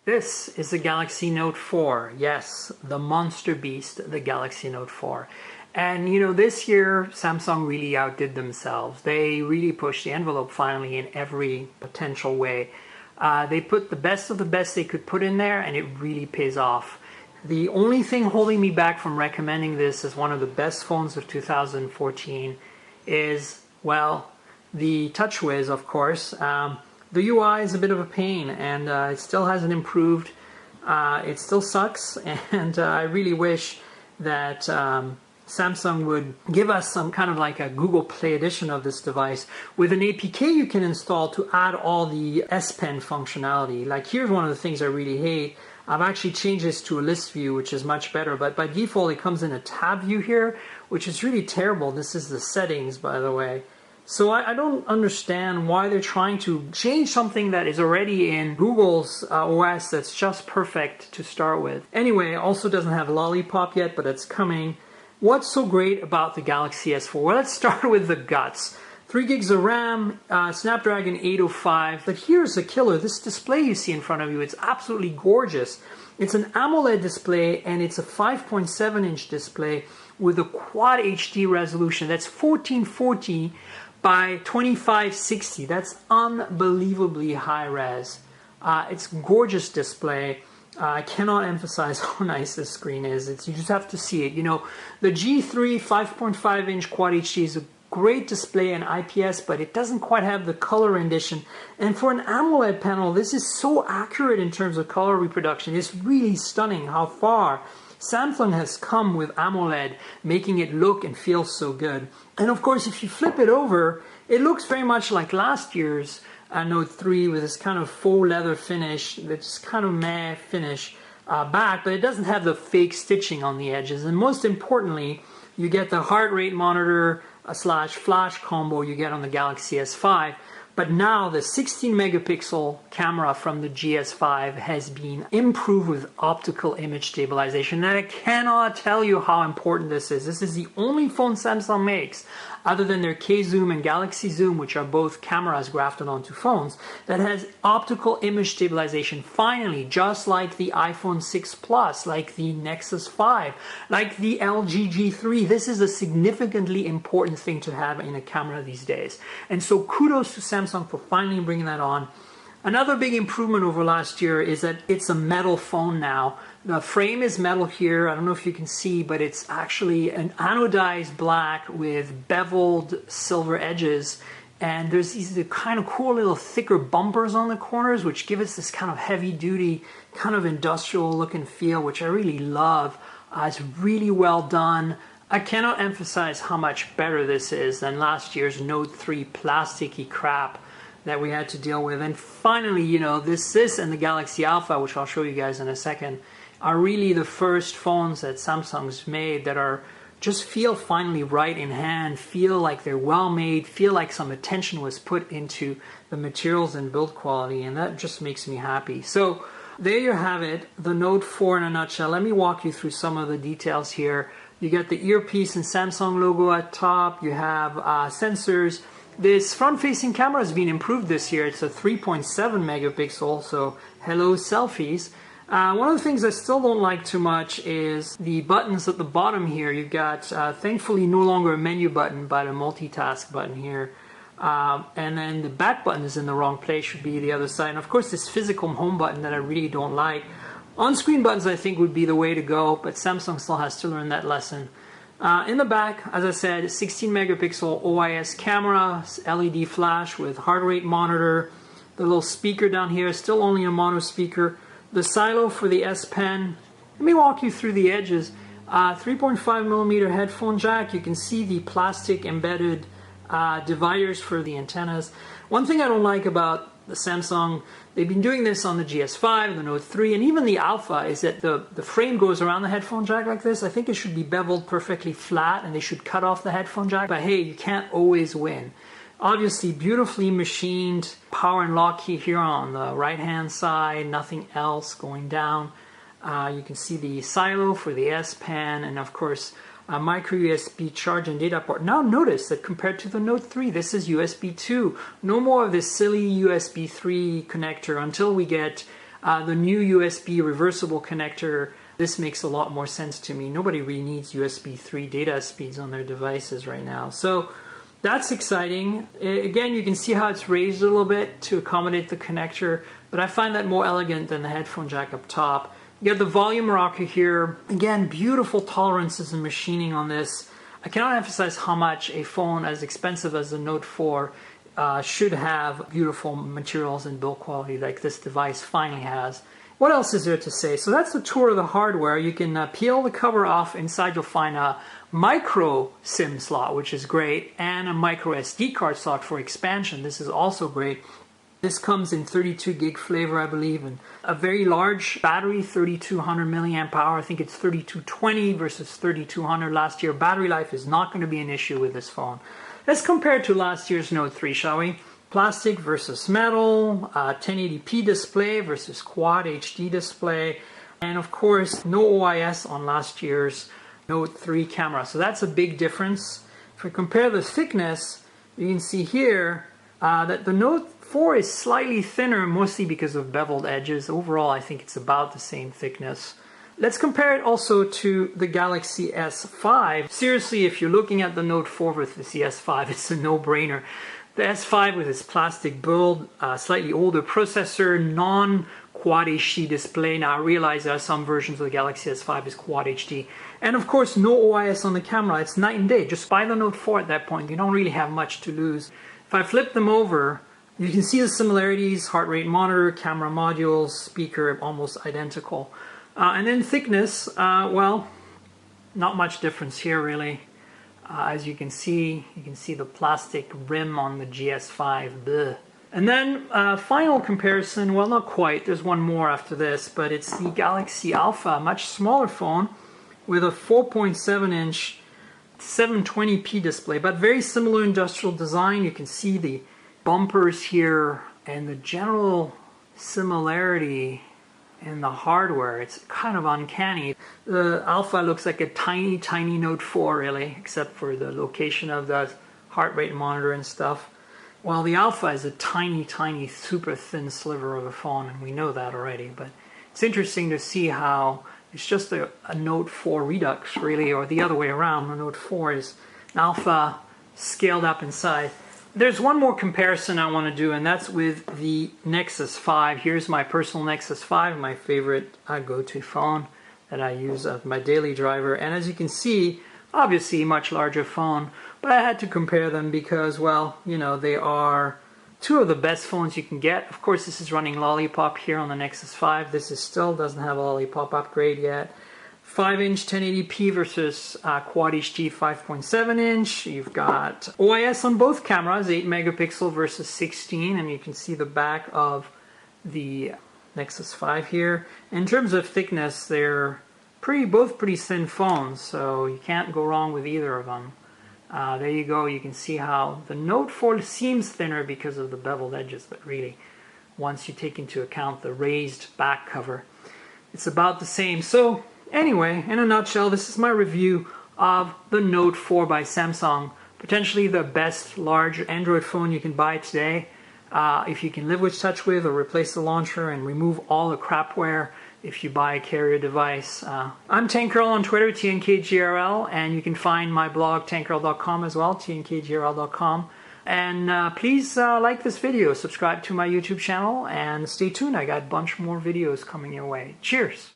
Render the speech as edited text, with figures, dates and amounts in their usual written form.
This is the Galaxy Note 4. Yes, the monster beast, the Galaxy Note 4. And you know, this year Samsung really outdid themselves. They really pushed the envelope finally in every potential way. They put the best of the best they could put in there, and it really pays off. The only thing holding me back from recommending this as one of the best phones of 2014 is, well, the TouchWiz, of course. The UI is a bit of a pain, and it still hasn't improved. It still sucks, and I really wish that Samsung would give us some kind of like a Google Play edition of this device with an APK you can install to add all the S Pen functionality. Like, here's one of the things I really hate. I've actually changed this to a list view, which is much better, but by default it comes in a tab view here, which is really terrible. This is the settings, by the way. So I don't understand why they're trying to change something that is already in Google's OS that's just perfect to start with. Anyway, it also doesn't have Lollipop yet, but it's coming. What's so great about the Galaxy S4? Well, let's start with the guts. 3 gigs of RAM, Snapdragon 805, but here's the killer. This display you see in front of you, it's absolutely gorgeous. It's an AMOLED display, and it's a 5.7-inch display with a Quad HD resolution. That's 1440 by 2560. That's unbelievably high res. It's a gorgeous display. I cannot emphasize how nice this screen is. You just have to see it. You know, the G3 5.5-inch Quad HD is a great display in IPS, but it doesn't quite have the color rendition. And for an AMOLED panel, this is so accurate in terms of color reproduction. It's really stunning how far Samsung has come with AMOLED, making it look and feel so good. And of course, if you flip it over, it looks very much like last year's Note 3 with this kind of faux leather finish, this kind of meh finish back, but it doesn't have the fake stitching on the edges. And most importantly, you get the heart rate monitor / flash combo you get on the Galaxy S5. But now the 16 megapixel camera from the GS5 has been improved with optical image stabilization. And I cannot tell you how important this is. This is the only phone Samsung makes, other than their K-Zoom and Galaxy Zoom, which are both cameras grafted onto phones, that has optical image stabilization finally, just like the iPhone 6 Plus, like the Nexus 5, like the LG G3. This is a significantly important thing to have in a camera these days. And so kudos to Samsung for finally bringing that on. Another big improvement over last year is that it's a metal phone now. The frame is metal here. I don't know if you can see, but it's actually an anodized black with beveled silver edges. And there's these kind of cool little thicker bumpers on the corners, which give us this kind of heavy duty, kind of industrial look and feel, which I really love. It's really well done. I cannot emphasize how much better this is than last year's Note 3 plasticky crap that we had to deal with. And finally, you know, this and the Galaxy Alpha, which I'll show you guys in a second, are really the first phones that Samsung's made that are just feel finally right in hand, feel like they're well made, feel like some attention was put into the materials and build quality, and that just makes me happy. So there you have it, the Note 4 in a nutshell. Let me walk you through some of the details here. You get the earpiece and Samsung logo at top. You have sensors. This front-facing camera has been improved this year. It's a 3.7 megapixel, so hello selfies. One of the things I still don't like too much is the buttons at the bottom here. You've got, thankfully, no longer a menu button, but a multitask button here. And then the back button is in the wrong place, should be the other side. And of course, this physical home button that I really don't like. On-screen buttons, I think, would be the way to go, but Samsung still has to learn that lesson. In the back, as I said, 16 megapixel OIS camera, LED flash with heart rate monitor. The little speaker down here is still only a mono speaker. The silo for the S Pen. Let me walk you through the edges. 3.5 millimeter headphone jack. You can see the plastic embedded dividers for the antennas. One thing I don't like about the Samsung, they've been doing this on the GS5, the Note 3, and even the Alpha, is that the frame goes around the headphone jack like this. I think it should be beveled perfectly flat, and they should cut off the headphone jack. But hey, you can't always win. Obviously, beautifully machined power and lock key here on the right-hand side, nothing else going down. You can see the silo for the S Pen, and of course, a micro USB charge and data port. Now notice that compared to the Note 3, this is USB 2. No more of this silly USB 3 connector until we get The new USB reversible connector, this makes a lot more sense to me. Nobody really needs USB 3 data speeds on their devices right now. So that's exciting. Again, you can see how it's raised a little bit to accommodate the connector, but I find that more elegant than the headphone jack up top. You got the volume rocker here. Again, beautiful tolerances and machining on this. I cannot emphasize how much a phone as expensive as the Note 4 should have beautiful materials and build quality like this device finally has. What else is there to say? So that's the tour of the hardware. You can peel the cover off. Inside you'll find a micro SIM slot, which is great, and a micro SD card slot for expansion. This is also great. This comes in 32 gig flavor, I believe, and a very large battery, 3200 milliamp hour. I think it's 3220 versus 3200 last year. Battery life is not going to be an issue with this phone. Let's compare it to last year's Note 3, shall we? Plastic versus metal, 1080p display versus Quad HD display, and of course no OIS on last year's Note 3 camera. So that's a big difference. If we compare the thickness, you can see here that the Note 4 is slightly thinner, mostly because of beveled edges. Overall, I think it's about the same thickness. Let's compare it also to the Galaxy S5. Seriously, if you're looking at the Note 4 versus the S5, it's a no-brainer. The S5 with its plastic build, slightly older processor, non-Quad HD display. Now I realize there are some versions of the Galaxy S5 is Quad HD. And of course, no OIS on the camera. It's night and day. Just buy the Note 4 at that point. You don't really have much to lose. If I flip them over, you can see the similarities. Heart rate monitor, camera modules, speaker, almost identical. And then thickness, well, not much difference here really. As you can see the plastic rim on the GS5. Bleh. And then final comparison, well, not quite, there's one more after this, but it's the Galaxy Alpha, a much smaller phone with a 4.7-inch 720p display, but very similar industrial design. You can see the bumpers here and the general similarity in the hardware. It's kind of uncanny. The Alpha looks like a tiny, tiny Note 4 really, except for the location of the heart rate monitor and stuff. While the Alpha is a tiny, tiny, super thin sliver of a phone, and we know that already, but it's interesting to see how it's just a Note 4 Redux really, or the other way around. The Note 4 is an Alpha scaled up in size. There's one more comparison I want to do, and that's with the Nexus 5. Here's my personal Nexus 5, my favorite go-to phone that I use as my daily driver. And as you can see, obviously a much larger phone, but I had to compare them because, well, you know, they are two of the best phones you can get. Of course, this is running Lollipop here on the Nexus 5. This is still doesn't have a Lollipop upgrade yet. 5-inch 1080p versus Quad HD 5.7-inch. You've got OIS on both cameras, 8 megapixel versus 16, and you can see the back of the Nexus 5 here. In terms of thickness, they're both pretty thin phones, so you can't go wrong with either of them. There you go. You can see how the Note 4 seems thinner because of the beveled edges, but really, once you take into account the raised back cover, it's about the same. So anyway, in a nutshell, this is my review of the Note 4 by Samsung. Potentially the best large Android phone you can buy today. If you can live with TouchWiz or replace the launcher and remove all the crapware if you buy a carrier device. I'm Tankrl on Twitter, TNKGRL, and you can find my blog tankrl.com as well, tnkgrl.com. And please like this video, subscribe to my YouTube channel, and stay tuned. I got a bunch more videos coming your way. Cheers!